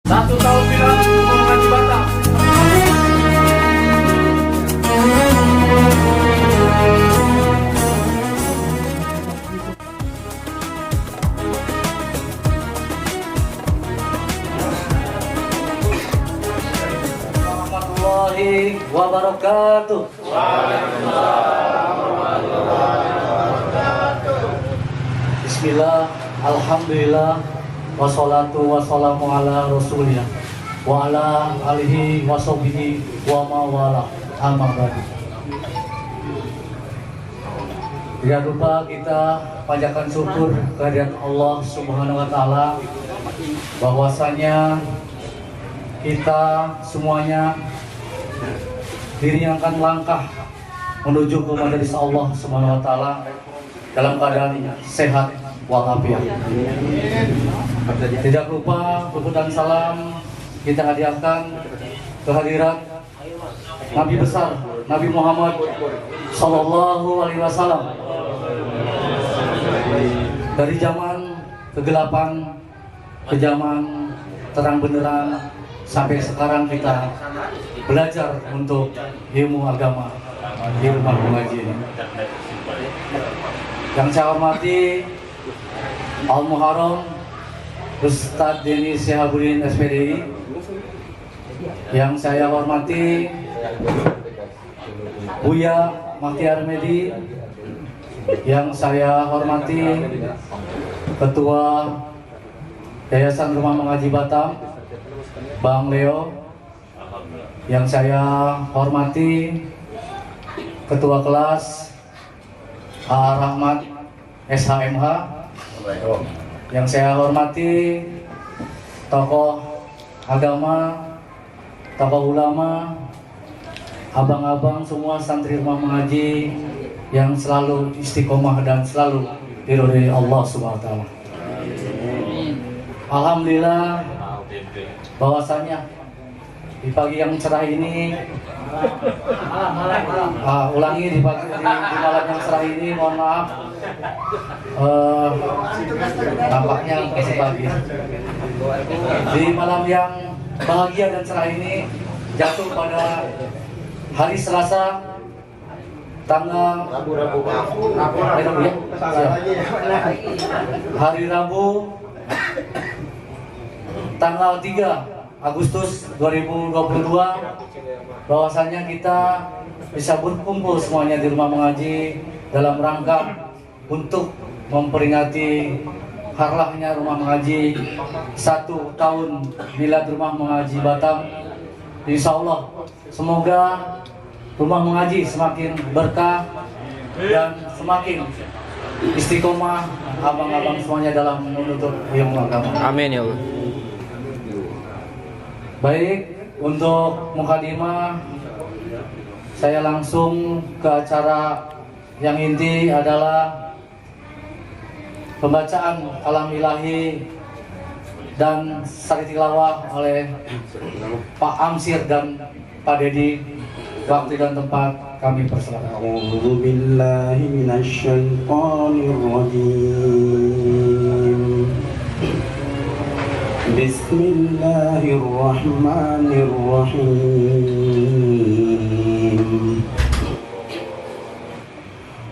1 tahun final mengaji Batam. Warahmatullahi wabarakatuh. Bismillah, alhamdulillah, wassalatu wassalamu ala rasulillah wa ala alihi wa sahbihi wa mawala amma ba'du. Tidak lupa kita panjatkan syukur kehadirat Allah Subhanahu wa taala bahwasanya kita semuanya diringankan langkah menuju ke majelis Allah Subhanahu wa taala dalam keadaan sehat walafiat. Tidak lupa berkenan salam kita hadiahkan kehadirat Nabi besar Nabi Muhammad Sallallahu Alaihi Wasallam dari zaman kegelapan ke zaman terang benderang sampai sekarang kita belajar untuk ilmu agama di rumah mengaji ini. Yang saya hormati Al-Muharram Ustadz Denny Syihabuddin SPDI, yang saya hormati Buya Makhtiar Medi, yang saya hormati Ketua Yayasan Rumah Mengaji Batam Bang Leo, yang saya hormati Ketua Kelas Rahmat SHMH, yang saya hormati tokoh agama, tokoh ulama, abang-abang semua santri rumah mengaji yang selalu istiqomah dan selalu diridhoi Allah Subhanahu wa taala. Alhamdulillah bahwasanya di pagi yang cerah ini, di malam yang cerah ini, mohon maaf, tampaknya masih pagi. Di malam yang bahagia dan cerah ini jatuh pada hari Selasa, tanggal hari Rabu, tanggal 3 Agustus 2022, bahwasanya kita bisa berkumpul semuanya di rumah mengaji dalam rangka untuk memperingati harlahnya rumah mengaji 1 tahun milad rumah mengaji Batam. Insya Allah semoga rumah mengaji semakin berkah dan semakin istiqomah abang-abang semuanya dalam menuntut ilmu agama. Amin ya Allah. Baik, untuk mukadimah saya langsung ke acara yang inti adalah pembacaan kalam ilahi dan sari tilawah oleh Pak Amsir dan Pak Dedi. Waktu dan tempat kami persilakan. A'udzu billahi minasyaitonir rajim. Bismillahirrahmanirrahim.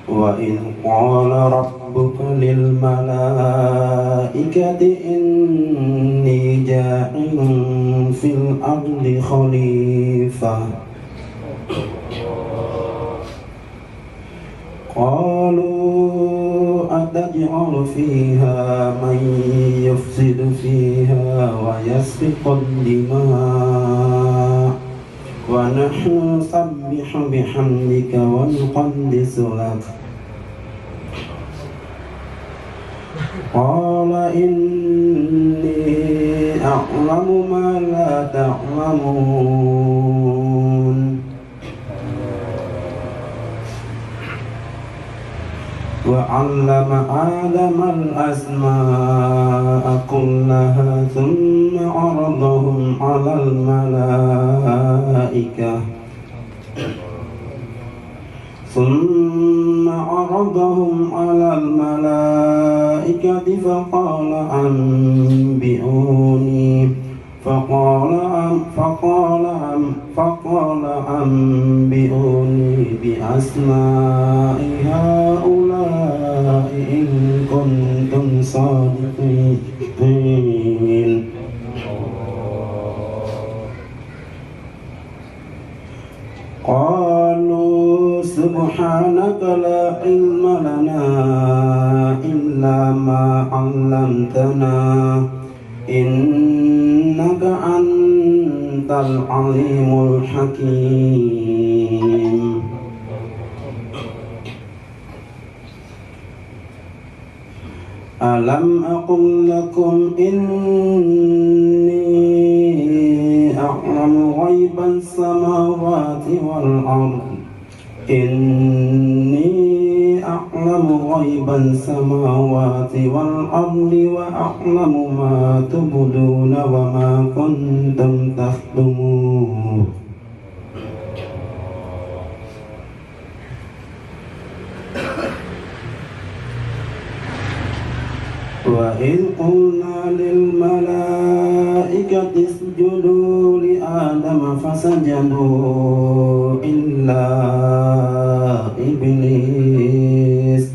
Wa in qala rabbuka lil malaikati inni ja'ilun fil ardi khalifah. Qalu ataj'alu fiha man yufsidu fiha wa yasfiqu ad-dima' wa nahnu nusabbihu bihamdika wa nuqaddisu lak. Qala inni a'lamu ma la ta'lamun. وعلم آدم الأسماء كلها ثم عرضهم على الملائكة فقال أنبئوني فقال أنبئوني بأسماء هؤلاء إن كنتم صادقين قالوا سبحانك لا علم لنا إلا ما علمتنا إنك أنت العليم الحكيم ألم أقل لكم إني أعلم غيب السماوات والأرض إني أعلم غيب السماوات والأرض وأعلم ما تبدون وما كنتم تكتمون وإذ قلنا للملائكة اسجدوا لآدم فسجدوا إلا إبليس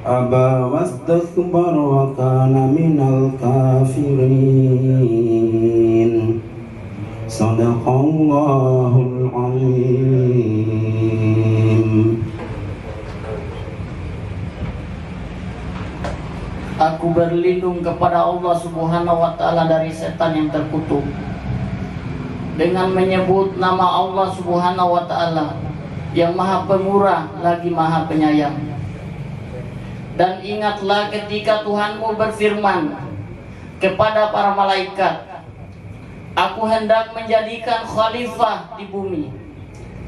أبى واستكبر وكان من الكافرين صدق الله العظيم. Aku berlindung kepada Allah Subhanahu wa Ta'ala dari setan yang terkutuk dengan menyebut nama Allah Subhanahu wa Ta'ala yang Maha Pemurah lagi Maha Penyayang. Dan ingatlah ketika Tuhanmu berfirman kepada para malaikat, Aku hendak menjadikan khalifah di bumi.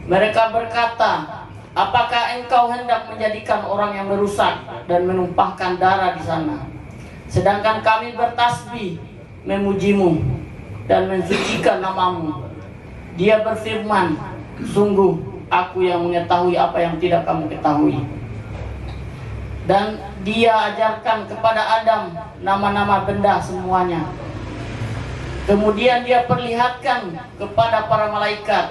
Mereka berkata, apakah engkau hendak menjadikan orang yang merusak dan menumpahkan darah di sana? Sedangkan kami bertasbih, memujimu dan mensucikan namamu. Dia berfirman, sungguh aku yang mengetahui apa yang tidak kamu ketahui. Dan dia ajarkan kepada Adam nama-nama benda semuanya. Kemudian dia perlihatkan kepada para malaikat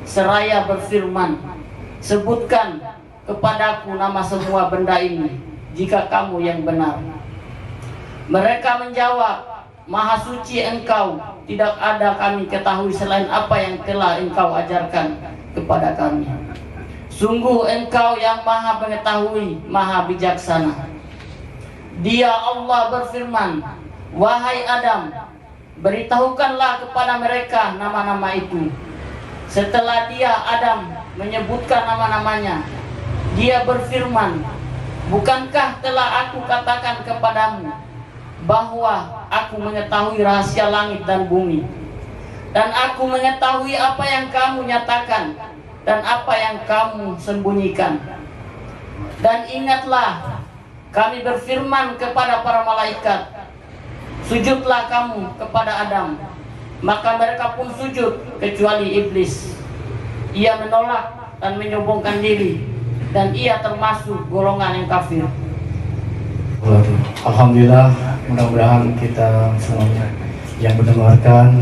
seraya berfirman, sebutkan kepadaku nama semua benda ini jika kamu yang benar. Mereka menjawab, Maha suci engkau, tidak ada kami ketahui selain apa yang telah engkau ajarkan kepada kami. Sungguh engkau yang maha mengetahui, maha bijaksana. Dia Allah berfirman, wahai Adam, beritahukanlah kepada mereka nama-nama itu. Setelah dia Adam menyebutkan nama-namanya, dia berfirman, bukankah telah aku katakan kepadamu bahwa aku mengetahui rahasia langit dan bumi, dan aku mengetahui apa yang kamu nyatakan dan apa yang kamu sembunyikan. Dan ingatlah, kami berfirman kepada para malaikat, sujudlah kamu kepada Adam. Maka mereka pun sujud kecuali iblis. Ia menolak dan menyombongkan diri, dan ia termasuk golongan yang kafir. Alhamdulillah, mudah-mudahan kita semuanya yang mendengarkan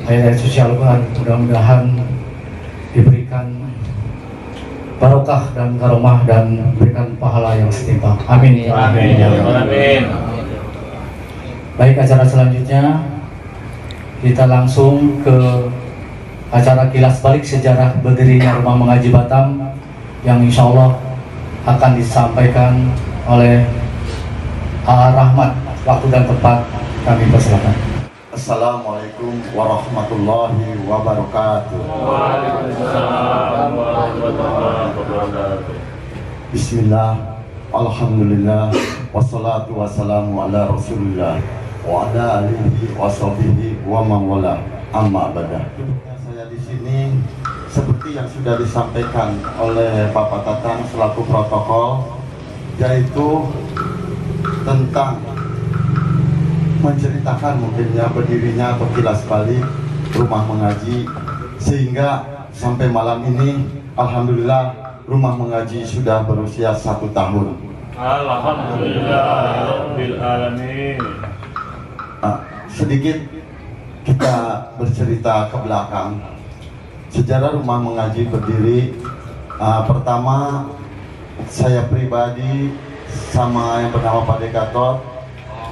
ayat-ayat suci Al-Quran, mudah-mudahan diberikan barokah dan karomah dan diberikan pahala yang setimpal. Amin. Amin. Amin. Baik, acara selanjutnya kita langsung ke acara kilas balik sejarah berdirinya Rumah Mengaji Batam yang insya Allah akan disampaikan oleh Rahmat. Waktu dan tempat kami persilakan. Assalamualaikum warahmatullahi wabarakatuh. Waalaikumsalam warahmatullahi wabarakatuh. Bismillah, alhamdulillah, wassalatu wassalamu ala rasulillah wa ala alihi wa sahbihi wa man wala, amma ba'da. Saya di sini seperti yang sudah disampaikan oleh Bapak Tatang selaku protokol, yaitu tentang menceritakan mungkinnya berdirinya atau kilas balik rumah mengaji, sehingga sampai malam ini alhamdulillah rumah mengaji sudah berusia 1 tahun. Alhamdulillah rabbil alamin. sedikit kita bercerita ke belakang. Sejarah rumah mengaji berdiri, pertama saya pribadi sama yang bernama Pak Dekator.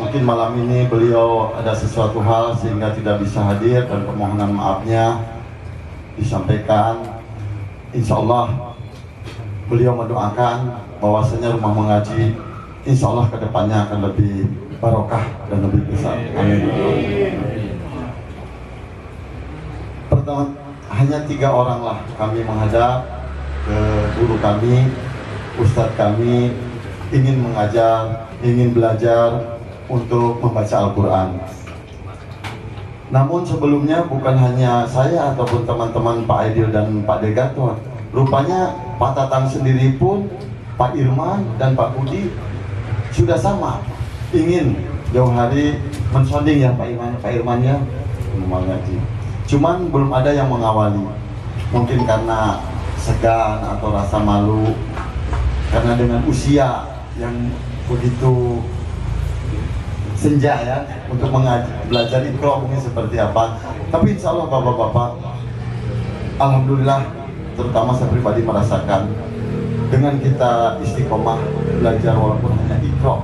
Mungkin malam ini beliau ada sesuatu hal sehingga tidak bisa hadir dan permohonan maafnya disampaikan. Insya Allah beliau mendoakan bahwasanya rumah mengaji insya Allah kedepannya akan lebih barokah dan lebih besar. Amin. Pertama, hanya 3 orang lah kami menghadap ke guru kami, ustadz kami, ingin mengajar, ingin belajar untuk membaca Al-Quran. Namun sebelumnya bukan hanya saya ataupun teman-teman Pak Aidil dan Pak Degator, rupanya Pak Tatang sendiri pun, Pak Irman dan Pak Budi sudah sama, ingin jauh hari mensonding ya Pak Irman ya, mengaji. Cuman belum ada yang mengawali, mungkin karena segan atau rasa malu, karena dengan usia yang begitu senja ya untuk belajar Iqra mungkin seperti apa. Tapi insya Allah bapak-bapak, alhamdulillah, terutama saya pribadi merasakan dengan kita istiqomah belajar walaupun hanya Iqra,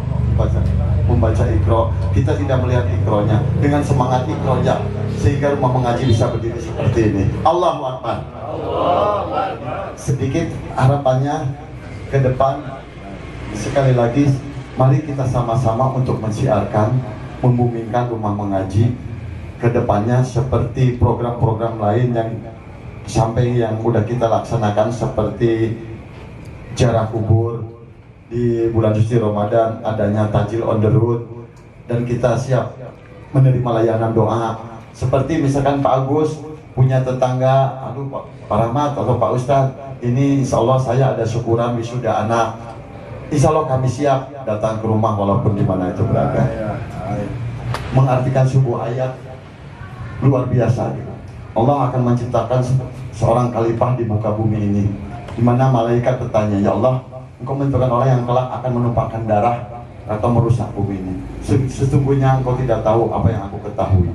membaca Iqra, kita tidak melihat Iqra-nya, dengan semangat Iqra-nya sehingga rumah mengaji bisa berdiri seperti ini. Allahu Akbar. Sedikit harapannya ke depan, sekali lagi mari kita sama-sama untuk mensiarkan, membumingkan rumah mengaji ke depannya seperti program-program lain yang sampai yang udah kita laksanakan seperti ziarah kubur di bulan suci Ramadan, adanya tajil on the road, dan kita siap menerima layanan doa. Seperti misalkan Pak Agus punya tetangga, aduh Pak Rahmat atau Pak Ustadz, ini insya Allah saya ada syukuran wisuda anak. Insya Allah kami siap datang ke rumah walaupun di mana itu berada. Mengartikan sebuah ayat luar biasa. Allah akan menciptakan seorang khalifah di muka bumi ini, di mana malaikat bertanya, ya Allah, Engkau menciptakan orang yang kelak akan menumpahkan darah atau merusak bumi ini. Sesungguhnya Engkau tidak tahu apa yang aku ketahui.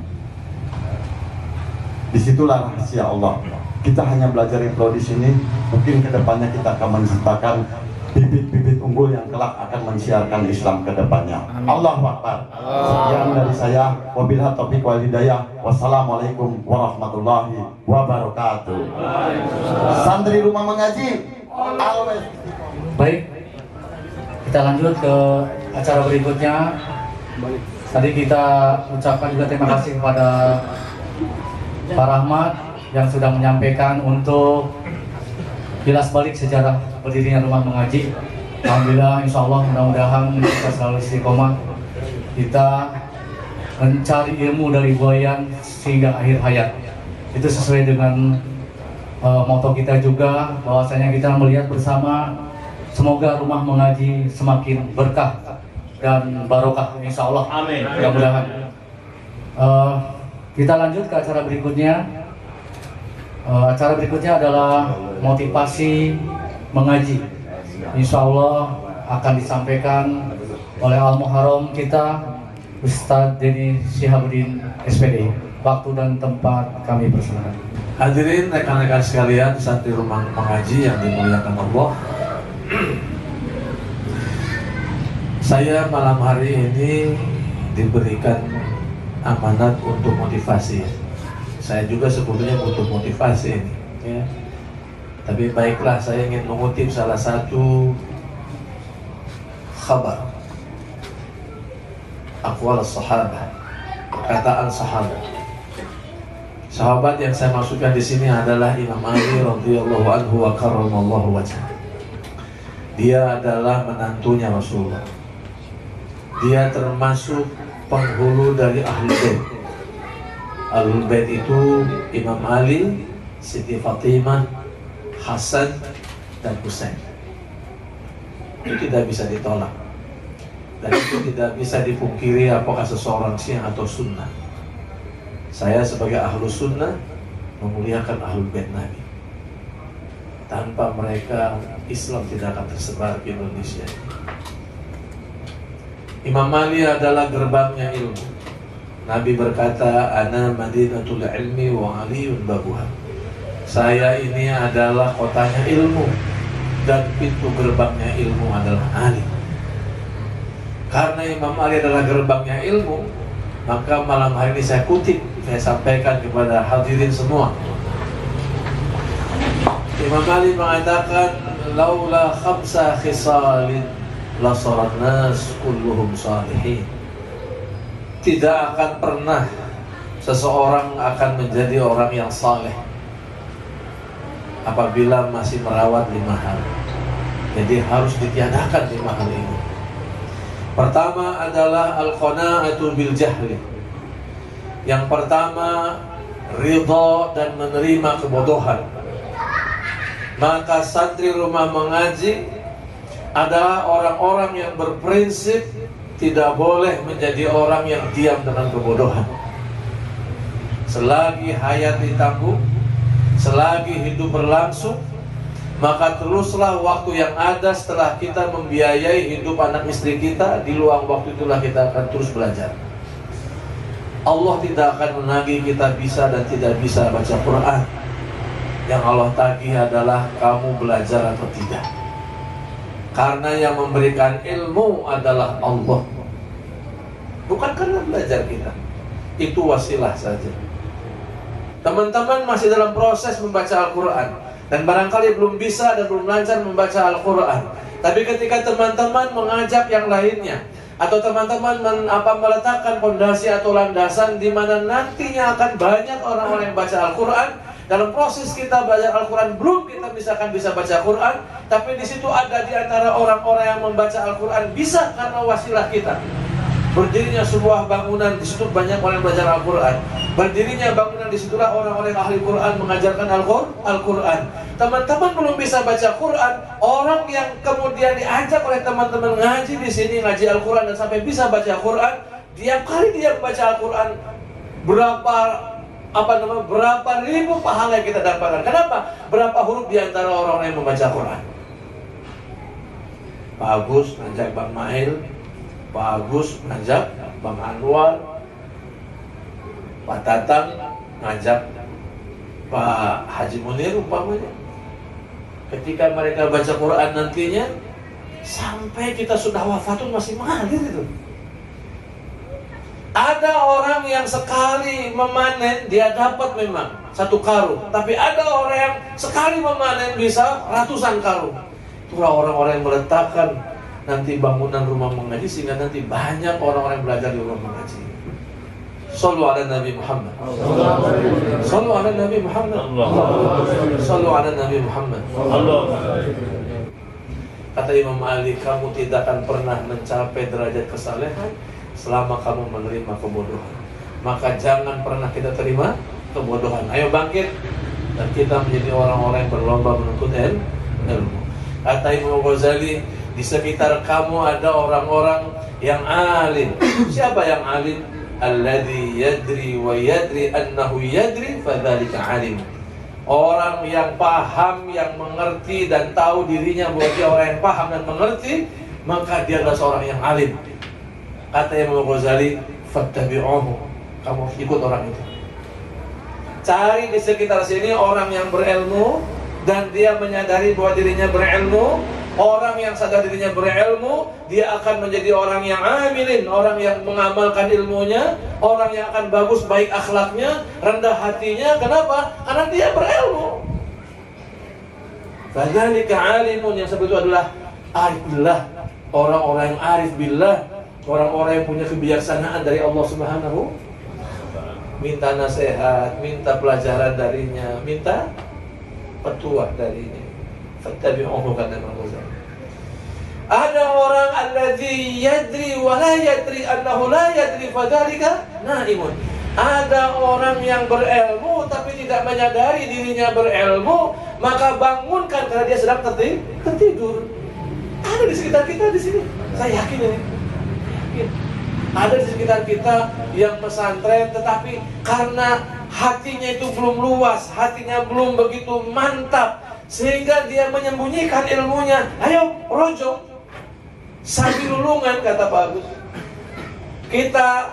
Disitulah rahasia Allah. Kita hanya belajar Iqra di sini, mungkin kedepannya kita akan menciptakan bibit-bibit unggul yang kelak akan mensiarkan Islam ke depannya. Allahu Akbar. Sekian dari saya. Wabillahi taufiq wal hidayah. Wassalamualaikum warahmatullahi wabarakatuh. Santri rumah mengaji. Always. Baik, kita lanjut ke acara berikutnya. Tadi kita ucapkan juga terima kasih kepada Pak Rahmat yang sudah menyampaikan untuk kilas balik sejarah berdirinya rumah mengaji. Alhamdulillah, insya Allah mudah-mudahan kita selalu istiqomah, kita mencari ilmu dari buayan sehingga akhir hayat. Itu sesuai dengan moto kita juga, bahwasanya kita melihat bersama semoga rumah mengaji semakin berkah dan barokah, insya Allah. Amin. Mudah-mudahan. Kita lanjut ke acara berikutnya. Acara berikutnya adalah motivasi mengaji. Insya Allah akan disampaikan oleh Al-Muharram kita, Ustadz Denny Syihabuddin SPD. Waktu dan tempat kami persilakan. Hadirin rekan-rekan sekalian, santri rumah mengaji yang dimuliakan Allah. Saya malam hari ini diberikan amanat untuk motivasi. Saya juga sebetulnya butuh motivasi ini, ya. Tapi baiklah, saya ingin mengutip salah satu khabar aqwal sahabat, perkataan sahabat. Sahabat yang saya maksudkan di sini adalah Imam Ali radhiyallahu anhu wa karramallahu wajhah. Dia adalah menantunya Rasulullah. Dia termasuk penghulu dari Ahlul Bait. Ahlul Bait itu Imam Ali, Siti Fatimah, Hasan, dan Husain. Itu tidak bisa ditolak, dan itu tidak bisa dipungkiri apakah seseorang Syiah atau Sunnah. Saya sebagai ahlu Sunnah memuliakan Ahlul Bait Nabi. Tanpa mereka Islam tidak akan tersebar di Indonesia. Imam Ali adalah gerbangnya ilmu. Nabi berkata, ana madinatul ilmi wa aliyun babuha. Saya ini adalah kotanya ilmu dan pintu gerbangnya ilmu adalah Ali. Karena Imam Ali adalah gerbangnya ilmu, maka malam hari ini saya kutip, saya sampaikan kepada hadirin semua. Imam Ali mengatakan, laula khamsa khisalin la sarat nas kulluhum salihin. Tidak akan pernah seseorang akan menjadi orang yang saleh apabila masih merawat 5 hal. Jadi harus ditiadakan 5 hal ini. Pertama adalah al-qana'atu bil jahli. Yang pertama, ridha dan menerima kebodohan. Maka santri rumah mengaji adalah orang-orang yang berprinsip tidak boleh menjadi orang yang diam dengan kebodohan. Selagi hayat ditanggung, selagi hidup berlangsung, maka teruslah waktu yang ada setelah kita membiayai hidup anak istri kita. Di luang waktu itulah kita akan terus belajar. Allah tidak akan menagih kita bisa dan tidak bisa baca Quran. Yang Allah tagih adalah kamu belajar atau tidak. Karena yang memberikan ilmu adalah Allah, bukan karena belajar kita. Itu wasilah saja. Teman-teman masih dalam proses membaca Al-Quran dan barangkali belum bisa dan belum lancar membaca Al-Quran. Tapi ketika teman-teman mengajak yang lainnya, atau teman-teman meletakkan fondasi atau landasan di mana nantinya akan banyak orang-orang yang baca Al-Quran. Dalam proses kita belajar Al-Quran, belum kita misalkan bisa baca Quran, tapi di situ ada di antara orang-orang yang membaca Al-Quran bisa karena wasilah kita. Berdirinya sebuah bangunan, di situ banyak orang yang belajar Al-Quran. Berdirinya bangunan, di situlah orang-orang ahli Quran mengajarkan Al-Quran. Teman-teman belum bisa baca Quran, orang yang kemudian diajak oleh teman-teman ngaji di sini, ngaji Al-Quran dan sampai bisa baca Quran, tiap kali dia membaca Al-Quran, berapa ribu pahala yang kita dapatkan. Kenapa? Berapa huruf di antara orang-orang yang membaca Quran. Pak Agus ngajak Bang Mail, Pak Agus ngajak Bang Anwar, Pak Tatang ngajak Pak Haji Munir umpamanya. Ketika mereka baca Quran nantinya, sampai kita sudah wafatun masih mengalir itu. Ada orang yang sekali memanen dia dapat memang 1 karung, tapi ada orang yang sekali memanen bisa ratusan karung. Itulah orang-orang yang meletakkan nanti bangunan rumah mengaji sehingga nanti banyak orang-orang yang belajar di rumah mengaji. Sallu ala Nabi Muhammad. Sallu ala Nabi Muhammad. Sallu ala Nabi Muhammad. Kata Imam Ali, kamu tidak akan pernah mencapai derajat kesalehan selama kamu menerima kebodohan. Maka jangan pernah kita terima kebodohan. Ayo bangkit dan kita menjadi orang-orang yang berlomba menuntut ilmu. Kata Imam Ghazali, di sekitar kamu ada orang-orang yang alim. Siapa yang alim? Alladzi yadri wa yadri annahu yadri fadzalika alim. Orang yang paham, yang mengerti dan tahu dirinya bahwa dia orang yang paham dan mengerti, maka dia adalah seorang yang alim. Kata Imam Ghazali, fattabi'uhu, kamu harus ikut orang itu. Cari di sekitar sini orang yang berilmu dan dia menyadari bahwa dirinya berilmu. Orang yang sadar dirinya berilmu, dia akan menjadi orang yang amilin, orang yang mengamalkan ilmunya, orang yang akan bagus baik akhlaknya, rendah hatinya. Kenapa? Karena dia berilmu. Fadzalika alimun, yang seperti itu adalah arif billah, orang-orang yang arif billah. Orang-orang yang punya kebijaksanaan dari Allah Subhanahu. Minta nasihat, minta pelajaran darinya, minta petuah darinya. Fattabi'uhu kata Imam Ghazali. Ada orang alladzi yadri wa la yadri annahu la yadri fadzalika naimun. Ada orang yang berilmu tapi tidak menyadari dirinya berilmu, maka bangunkan karena dia sedang tertidur. Ada di sekitar kita di sini. Saya yakin ini. Ada di sekitar kita yang pesantren tetapi karena hatinya itu belum luas, hatinya belum begitu mantap sehingga dia menyembunyikan ilmunya. Ayo rojo sambil lulungan, kata Pak Agus. kita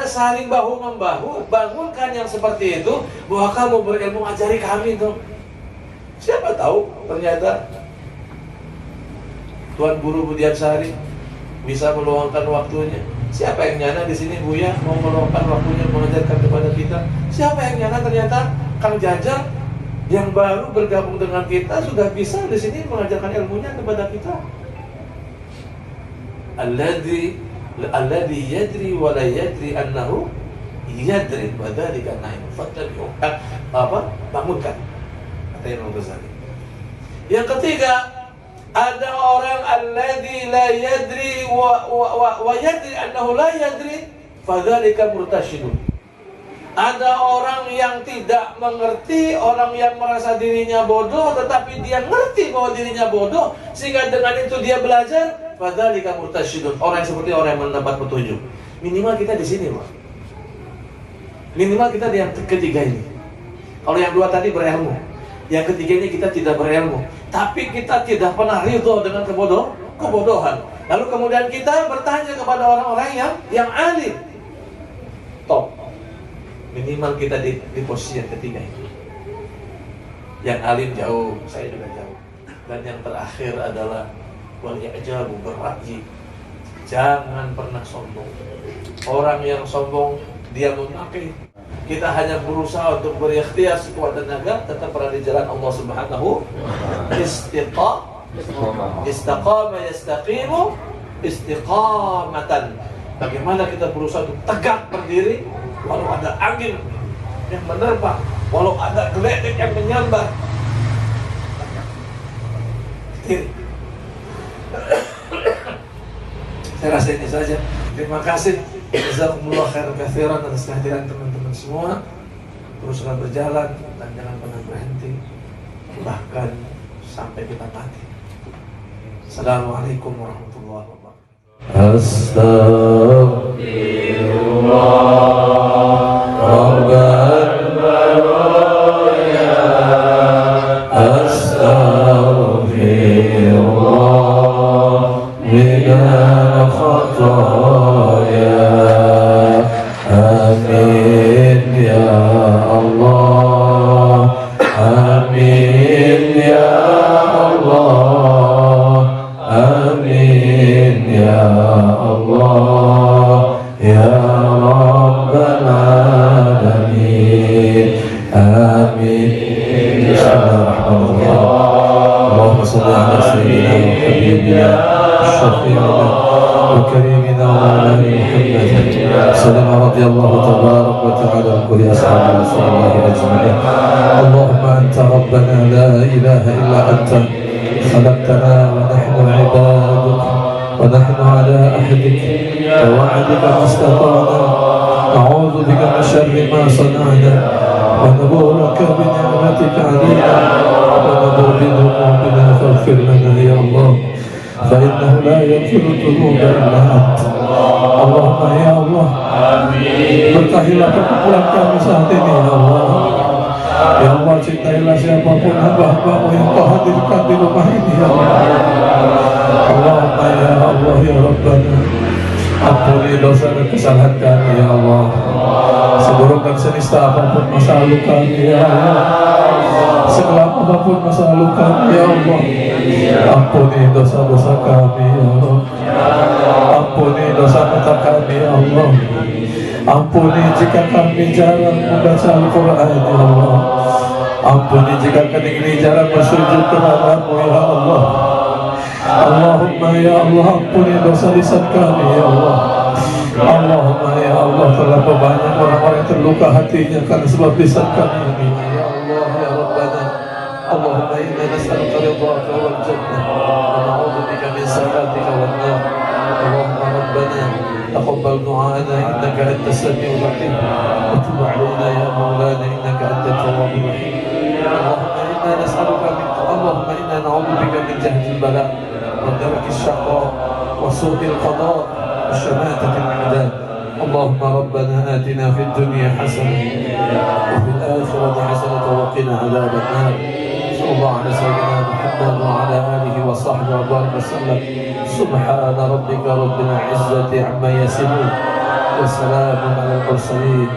saling bahu membahu, bangunkan yang seperti itu, bahwa kamu berilmu, ajari kami dong. Siapa tahu ternyata Tuan Guru Budiansari bisa meluangkan waktunya. Siapa yang nyana di sini Buya mau meluangkan waktunya mengajarkan kepada kita? Siapa yang nyana ternyata Kang Jajang yang baru bergabung dengan kita sudah bisa di sini mengajarkan ilmunya kepada kita. Alladhi yadri wa la yadri annahu yadri wa dzalika naim. Fattabi'u. Bangunkan. Kata Imam Ghazali. Yang ketiga, ada orang alladhi la yadri wa yadri annahu la yadri fa dzalika murtasyidun. Ada orang yang tidak mengerti, orang yang merasa dirinya bodoh, tetapi dia ngerti bahwa dirinya bodoh, sehingga dengan itu dia belajar. Fadzalika murtasyidun. Orang yang seperti orang yang mendapat petunjuk. Minimal kita di sini, Pak. Minimal kita di yang ketiga ini. Kalau yang dua tadi berilmu, yang ketiga ini kita tidak berilmu, tapi kita tidak pernah ridho dengan kebodohan. Lalu kemudian kita bertanya kepada orang-orang yang alim. Top. Minimal kita di posisi yang ketiga ini. Yang alim jauh, saya juga jauh. Dan yang terakhir adalah wal i'jabu berra'yi. Jangan pernah sombong. Orang yang sombong dia memakai. Kita hanya berusaha untuk berikhtiar sekuat tenaga tetap berada di jalan Allah Subhanahu. Istaqama yastaqimu istiqamatan. Bagaimana kita berusaha untuk tegak berdiri walau ada angin yang menerpa, walau ada geledek yang menyambar. Saya rasa ini saja. Terima kasih. Jazakumullah khairan katsiran atas kehadiran teman-teman semua. Teruslah berjalan dan jangan pernah berhenti, bahkan sampai kita mati. Assalamualaikum warahmatullahi wabarakatuh. Astaghfirullah Rabbal baraya. Astaghfirullah minal khataya. Amin ya Allah. Amin ya Allah. Amin ya Allah. Ya Rabbal Alamin. Amin. Bismillahirrahmanirrahim. Allahumma salli ala sayyidina wa habibina syafi'ina wa karimina wa ala Muhammad. Salam radiyallahu tabarak wa ta'ala an kulli ashabi Rasulullah ajma'in. Allahumma anta rabbana la ilaha illa anta khalaqtana wa nahnu 'ibaduk wa nahnu 'ala ahdik wa wa'dika mastata'na. A'udzu bika min syarri ma sana'na wa naburuka bi ni'matika 'alaina wa naburu bi dhunubina faghfir lana ya Allah fa innahu la yaghfiru dhunuba illa anta. Allahumma ya Allah, berkahilah perkumpulan kami saat ini ya Allah. Ya Allah, cintailah siapapun hamba-hambamu yang kau hadirkan di rumah ini ya Allah. Allahumma ya Allah ya Rabbana, ampuni dosa dan kesalahan kami ya Allah. Seburuk dan senista apapun masa lalu kami ya Allah, segelap apapun masa lalu kami ya Allah, ampuni dosa-dosa kami ya Allah. Ampuni dosa mata kami ya Allah. Ampuni jika kami jarang membaca Al-Quran ya Allah. Ampuni jika kami jarang bersujud kepadamu ya Allah. Allahumma ya Allah, ampuni dosa lisan kami ya Allah. Allahumma ya Allah, terlalu banyak orang-orang yang terluka hatinya karena sebab lisan kami ini ya Allah ya Rabbana. Allahumma inna nas'aluka ridhaka wal jannah wa na'udzu bika min sakhatika wan nar. Allahumma rabbana taqabbal du'ana innaka antas samiul 'alim wa tub 'alaina ya maulana innaka antat tawwabur rahim. Allahumma inna nas'aluka min Allahumma inna na'udzu bika min jahdil bala wa darkis syaqqa wa su'il qada wa shamatatil a'da. اللهم ربنا آتنا في الدنيا حسنة وفي الآخرة حسنة وقنا عذاب النار. صلى الله على سيدنا محمد محمد وعلى آله وصحبه وبارك وسلم. سبحان ربك رب العزة عما يصفون وسلام على المرسلين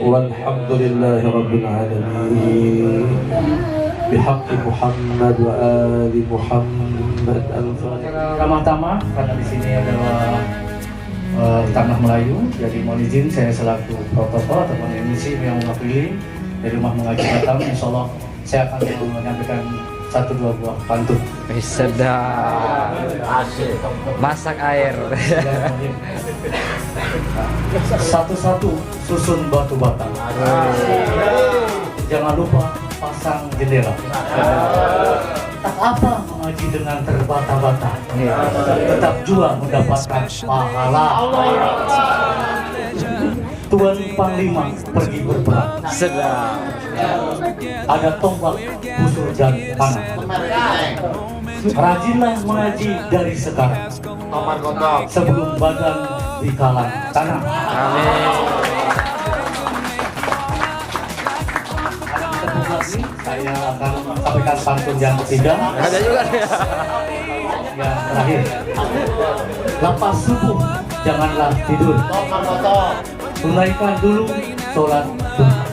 والحمد لله رب العالمين. بحق محمد وآل محمد. الفاتحة. Pertama-tama karena di sini adalah tanah Melayu, jadi mohon izin saya selaku protokol ataupun MC yang mewakili dari Rumah Mengaji Batam, insya Allah saya akan menyampaikan 1-2 buah pantun. Sedap. Masak air. Satu-satu susun batu bata. Jangan lupa pasang jendela. Tak apa mengaji dengan terbata-bata, tetap juga mendapatkan pahala. Tuan Panglima pergi berperang. Sedap. Ada tombak, busur dan panah. Rajinlah mengaji dari sekarang, sebelum badan dikalang tanah. Saya akan sampaikan pantun yang ketiga. Ada juga ya. Yang terakhir, lepas subuh janganlah tidur, tunaikan dulu sholat duha.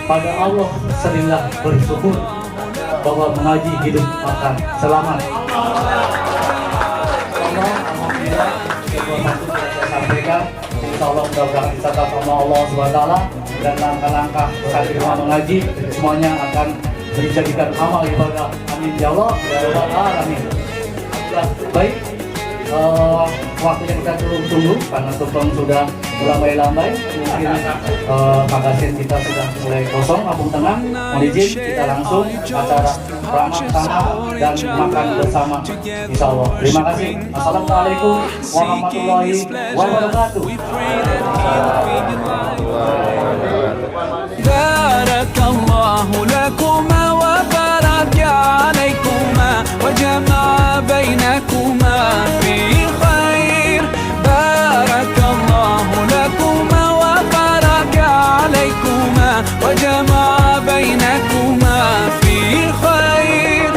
Pada Allah seringlah bersyukur bahwa mengaji hidup akan selamat. Alhamdulillah, sebuah pantun yang saya sampaikan, insya Allah mudah-mudahan dicatat sama Allah SWT, dan langkah-langkah santri Rumah Mengaji semuanya akan dijadikan amal ibadah. Amin ya Allah ya Rabbal Alamin. Baik, waktunya kita tunggu karena tumpeng sudah melambai-lambai. Mungkin magasin kita sudah mulai kosong, kampung tengah. Mohon izin kita langsung acara ramah tamah dan makan bersama, insya Allah. Terima kasih. Assalamualaikum warahmatullahi wabarakatuh. Barakallahu lakuma wa baraka alaikuma wa jama'a bainakuma fi khair. Barakallahu lakuma wa baraka alaikuma wa jama'a bainakuma fi khair.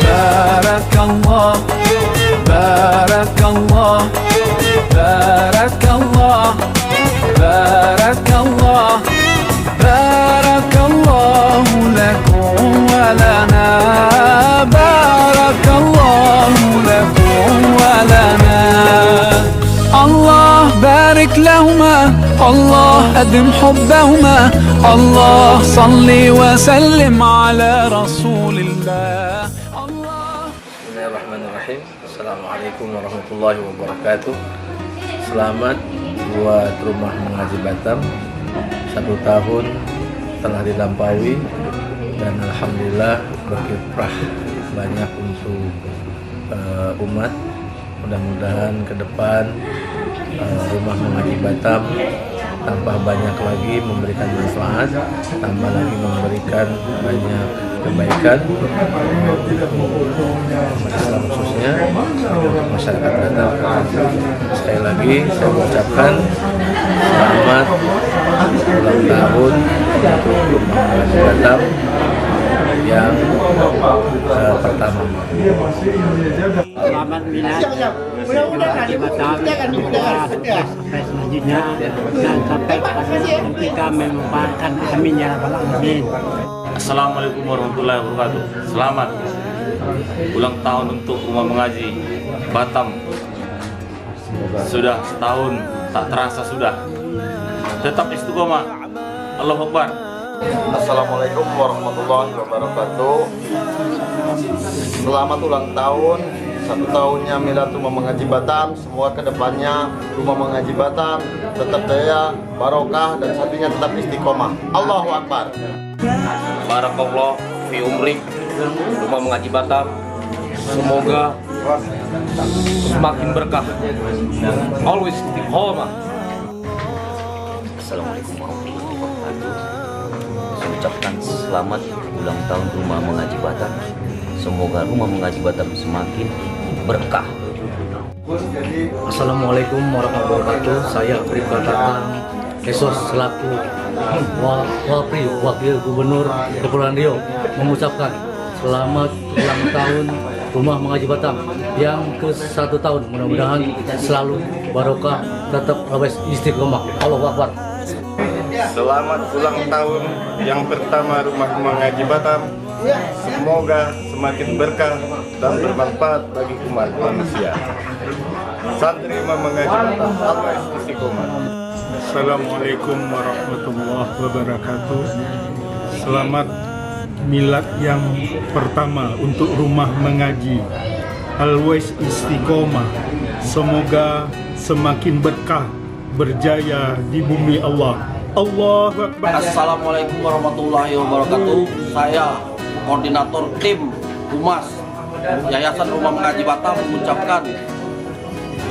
Barakallah, barakallah, barakallah, barakallah, barakallahu lakum wa lana, barakallahu lakum wa lana. Allah barik lahuma, Allah adim hubbahuma, Allah salli wa sallim ala rasulillah. Bismillahirrahmanirrahim. Assalamualaikum warahmatullahi wabarakatuh. Selamat buat Rumah Mengaji Batam. 1 tahun telah dilampaui dan alhamdulillah berkiprah banyak untuk umat. Mudah-mudahan ke depan Rumah Mengaji Batam tambah banyak lagi memberikan manfaat, tambah lagi memberikan banyak kebaikan Islam khususnya masyarakat Batam. Sekali lagi saya mengucapkan selamat ulang tahun untuk Rumah Mengaji Batam yang pertama. Selamat milad Mengaji Batam, semoga sampai selanjutnya dan sampai pada kita memanfaatkan. Amin ya rabbal alamin. Assalamualaikum warahmatullahi wabarakatuh. Selamat ulang tahun untuk Rumah Mengaji Batam. Sudah setahun, tak terasa sudah. Tetap istiqomah. Allahu Akbar. Assalamualaikum warahmatullahi wabarakatuh. Selamat ulang tahun, 1 tahunnya milad Rumah Mengaji Batam. Semoga kedepannya Rumah Mengaji Batam tetap jaya, barokah, dan satunya tetap istiqomah. Allahu Akbar. Barakallah fi umrik Rumah Mengaji Batam. Semoga semakin berkah. Always istiqomah. Assalamualaikum warahmatullahi wabarakatuh. mengucapkan selamat ulang tahun Rumah Mengaji Batam. Semoga Rumah Mengaji Batam semakin berkah. Assalamualaikum warahmatullahi wabarakatuh. Saya Bribka Tatang Esos selaku Wakil Gubernur Kepulauan Riau mengucapkan selamat ulang tahun Rumah Mengaji Batam yang ke-1 tahun. Mudah-mudahan selalu barokah, tetap always istiqomah. Allahu Akbar. Selamat ulang tahun yang pertama Rumah Mengaji Batam. Semoga semakin berkah dan bermanfaat bagi umat manusia. Santri Rumah Mengaji Batam always istiqomah. Assalamualaikum warahmatullahi wabarakatuh. Selamat milad yang pertama untuk Rumah Mengaji. Always istiqomah. Semoga semakin berkah, berjaya di bumi Allah. Allahu Akbar. Assalamualaikum warahmatullahi wabarakatuh. Saya koordinator tim Humas Yayasan Rumah Mengaji Batam mengucapkan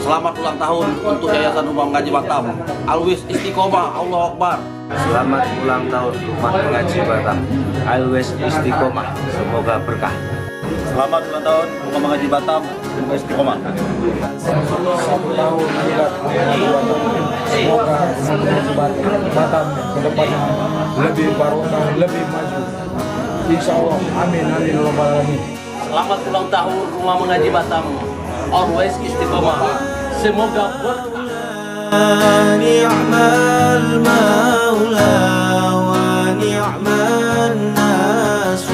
selamat ulang tahun untuk Yayasan Rumah Mengaji Batam. Always istiqomah. Allahu Akbar. Selamat ulang tahun Rumah Mengaji Batam. Always istiqomah. Semoga berkah. Selamat ulang tahun Rumah Mengaji Batam. Semoga istiqomah. Semoga Batam ke depan lebih barokah, lebih maju. Insya Allah. Amin. Amin. Alamin. Selamat ulang tahun Rumah Mengaji Batam. Always istiqomah. Semoga berkah. Ni'mal maula wa ni'man nasir.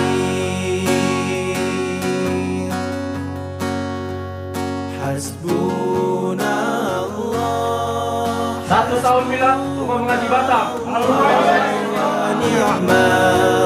Hasbunallah. 1 tahun milad Rumah Mengaji Batam. Ni'mal